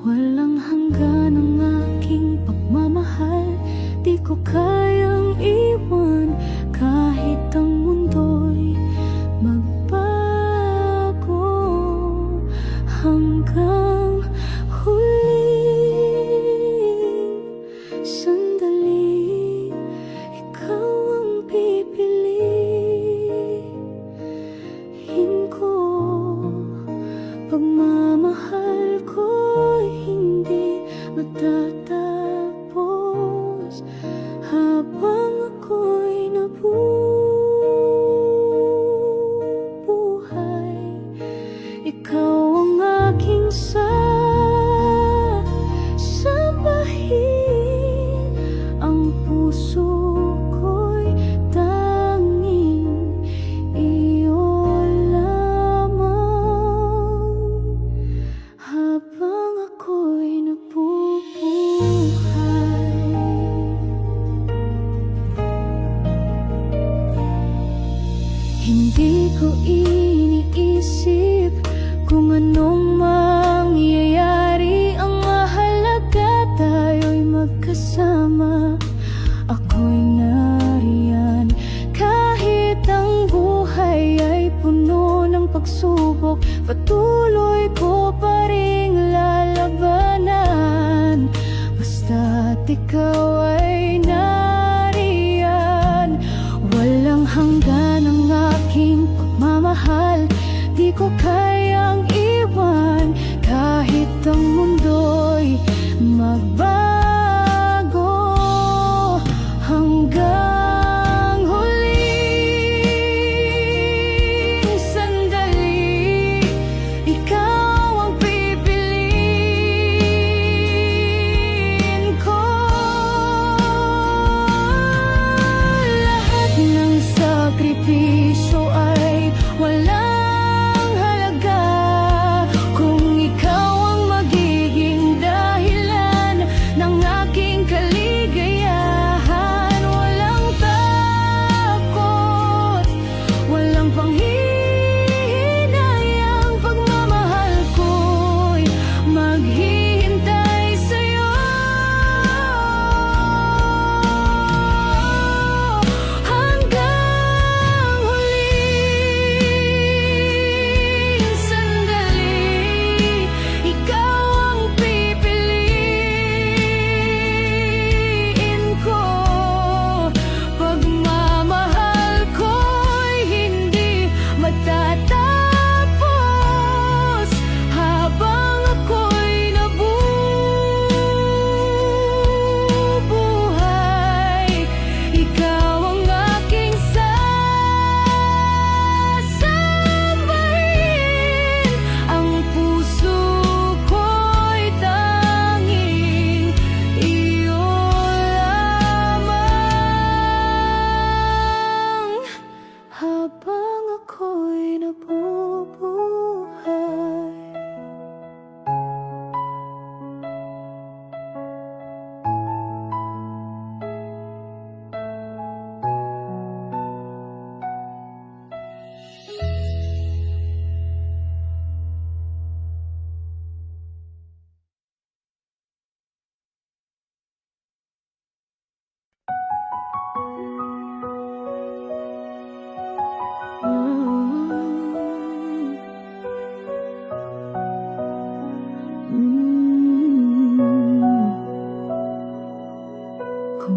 Walang hanggan ang aking pagmamahal, di ko kayang iwan. Kahit ang mundo'y magbago, hanggang huling sandali, ikaw ang pipiliin ko. Pagmamahal ko'y hindi matatapos habang ako'y nabubuhay. Ikaw ang aking sasabahin. Ang puso ko'y tanging iyo lamang habang ako'y nabubuhay. Hindi ko iniisip kung anong mangyayari. Ang mahalaga, tayo'y magkasama. Ako'y nariyan kahit ang buhay ay puno ng pagsubok. Patuloy ko pa ring lalabanan. Basta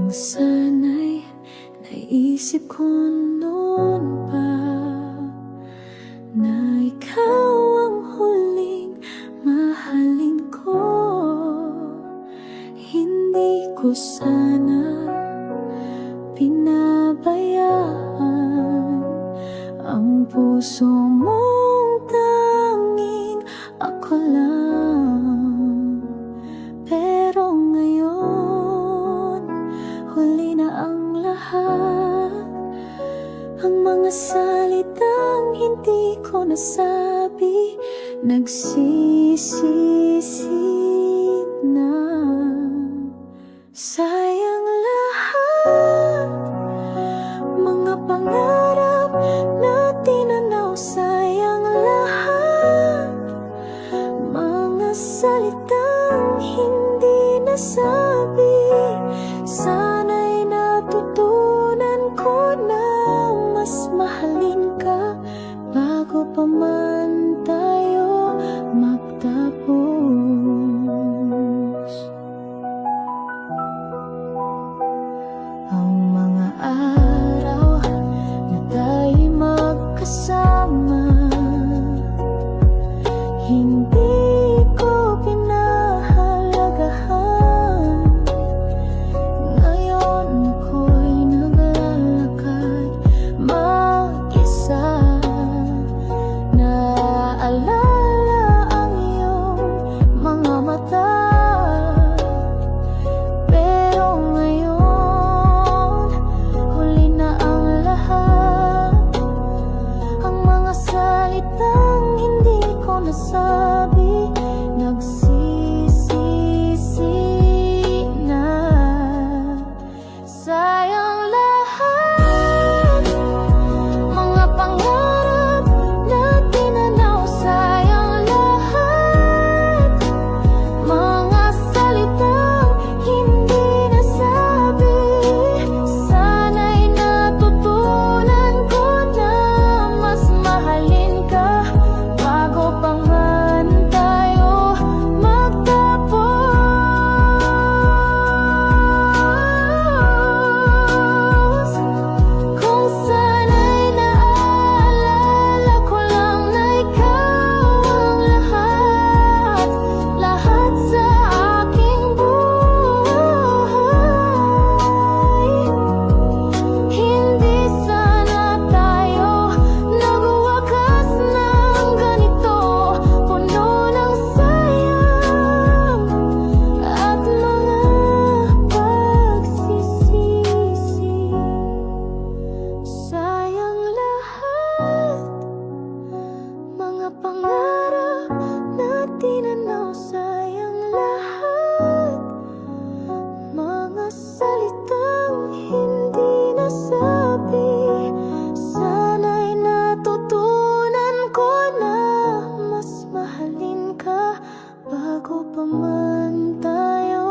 Kung sana'y naisip ko noon pa na ikaw ang huling mahalin ko, hindi ko sana pinabayaan ang puso mong tanging ako lang. Pero ngayon, huli na ang lahat, ang mga salitang hindi ko nasabi, nagsisisi na. Sayang lahat, mga pangarap na tinanaw, sayang lahat, mga salitang hindi nasabi. Sana'y natutunan ko na mas mahalin ka bago pa man tayo magtapos. Ang mga araw na tayo'y magkasama, hindi ko pinahalagahan. Ngayon ko'y naglalakad mag-isa, naaalala ang iyong mga mata. Pero ngayon, huli na ang lahat, ang mga salitang hindi ko nasabi, nagsisisi na. Sayang lahat, mga pangarap na tinanaw, sayang lahat, mga salitang hindi nasabi. Sana'y natutunan ko na mas mahalin ka bago pa man tayo magtapos. Kung sana'y naaalala ko lang na ikaw ang lahat, lahat sa aking buhay. Hindi sana tayo nagwakas ng ganito, puno ng sayang at mga pagsisisi. Sayang lahat, mga pangarap na tinanaw, sayang lahat, mga salitang hindi nasabi. Sana'y natutunan ko na mas mahalin ka bago pa man tayo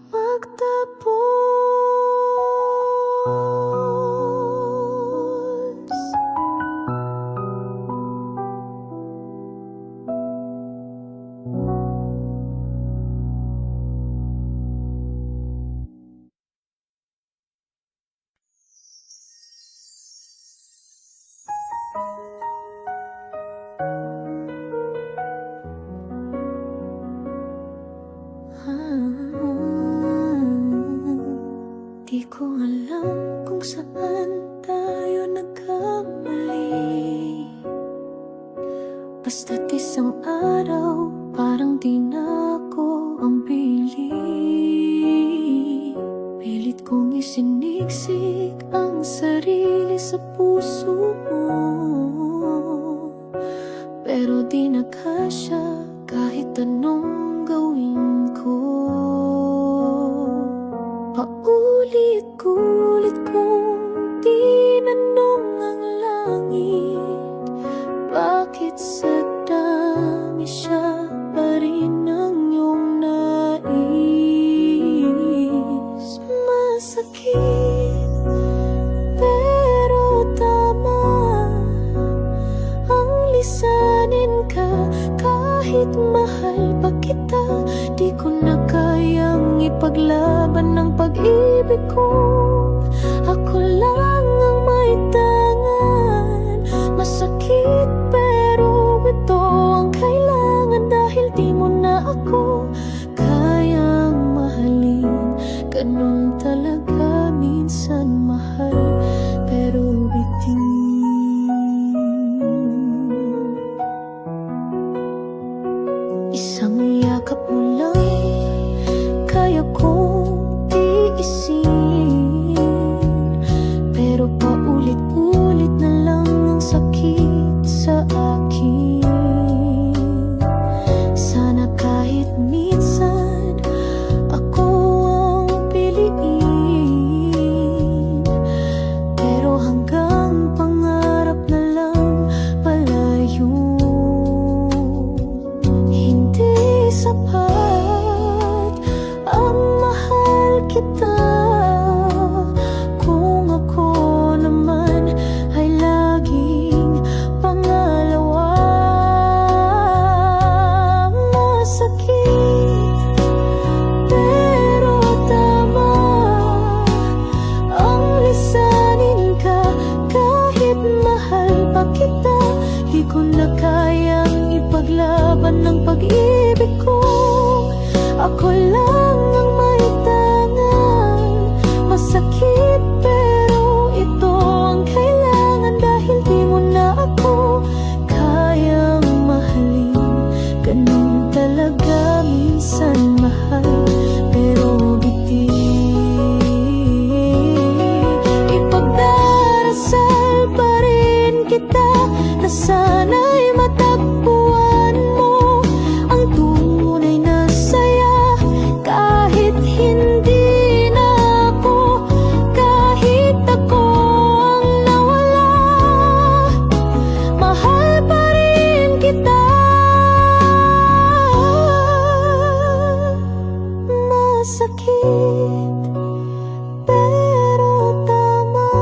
magtapos. Di ko alam kung saan tayo nagkamali, basta't isang araw parang di na ako ang pili. Pilit kong isiniksik ang sarili sa puso mo, pero di na kasya kahit anong gawin ko. Paulit-ulit kong tinanong ang langit, bakit sa dami siya pa rin ang iyong nais. Masakit, pero tama ang lisanin ka. Kahit mahal pa kita, di ko na ipaglaban ng pag-ibig ko. Ako lang ang may tangan. Masakit pero ito ang kailangan, dahil di mo na ako kayang mahalin. Ganun talaga minsan mahal, pero bitin. Isang yakap mo lang kaya kong tiisin, pero paulit-ulit na lang ang sakit sa akin. Sana kahit minsan ako ang piliin, pero hanggang pangarap na lang palayo. Hindi sapat ang mahal kita kung ako naman ay laging pangalawa. Masakit pero tama ang lisanin ka kahit mahal pa kita. Di ko na kayang ipaglaban ng pag-ibig ko. Ako lang ang may tangan. Masakit pero ito ang kailangan, dahil di mo na ako kayang mahalin. Ganun talaga minsan mahal, pero bitin. Ipagdarasal pa rin kita na sana'y matagpuan mo ang tunay na saya, kahit hindi na ako, kahit ako ang nawala. Mahal pa rin kita. Masakit pero tama.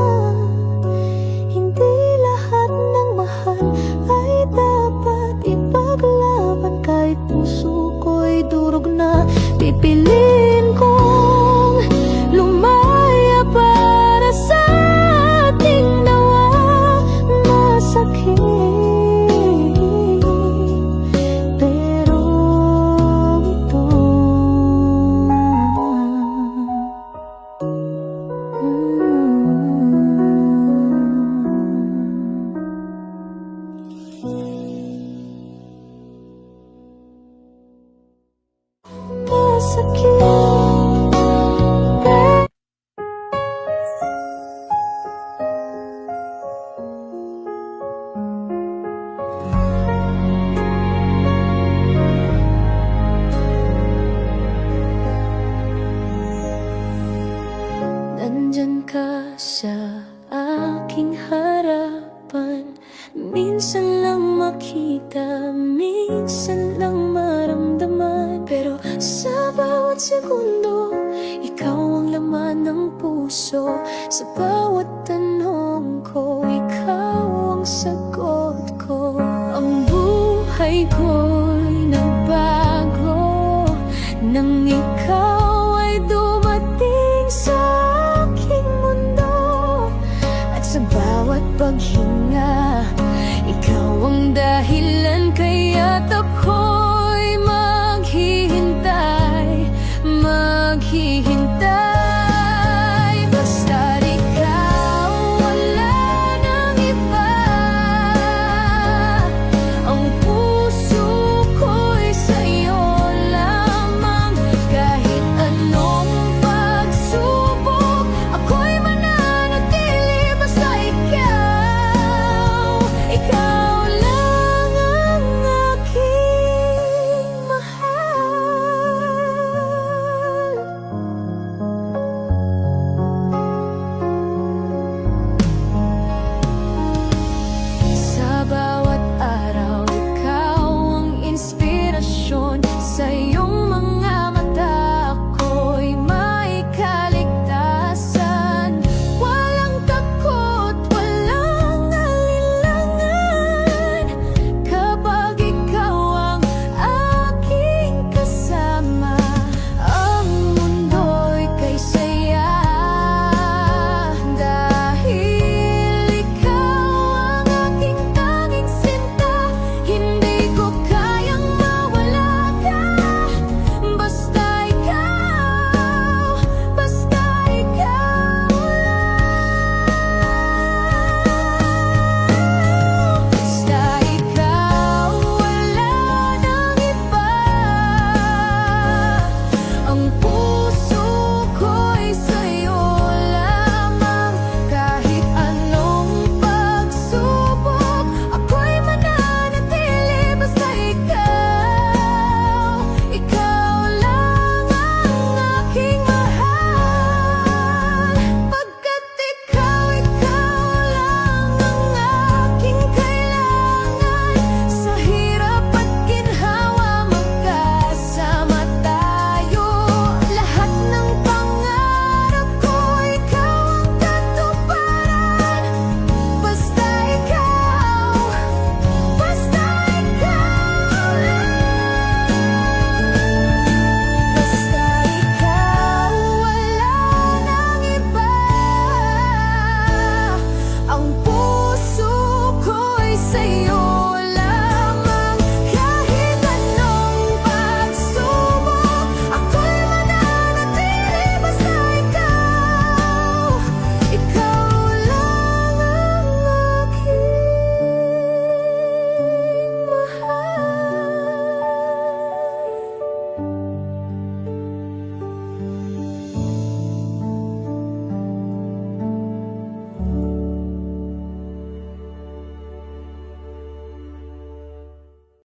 Hindi lahat ng mahal ay dapat ipaglaban. Kahit puso ko'y durog na, pipiliin kong lumaya para sa ating dalawa. Masakit pero ito. Masakit. Nandyan ka sa aking harapan, minsan lang makita, minsan lang maramdaman. Pero sa bawat segundo, ikaw ang laman ng puso. Sa bawat tanong ko, ikaw ang sagot ko. Ang buhay ko'y nagbago nang ikaw ay dumating sa aking mundo. At sa bawat paghinga, ikaw ang dahil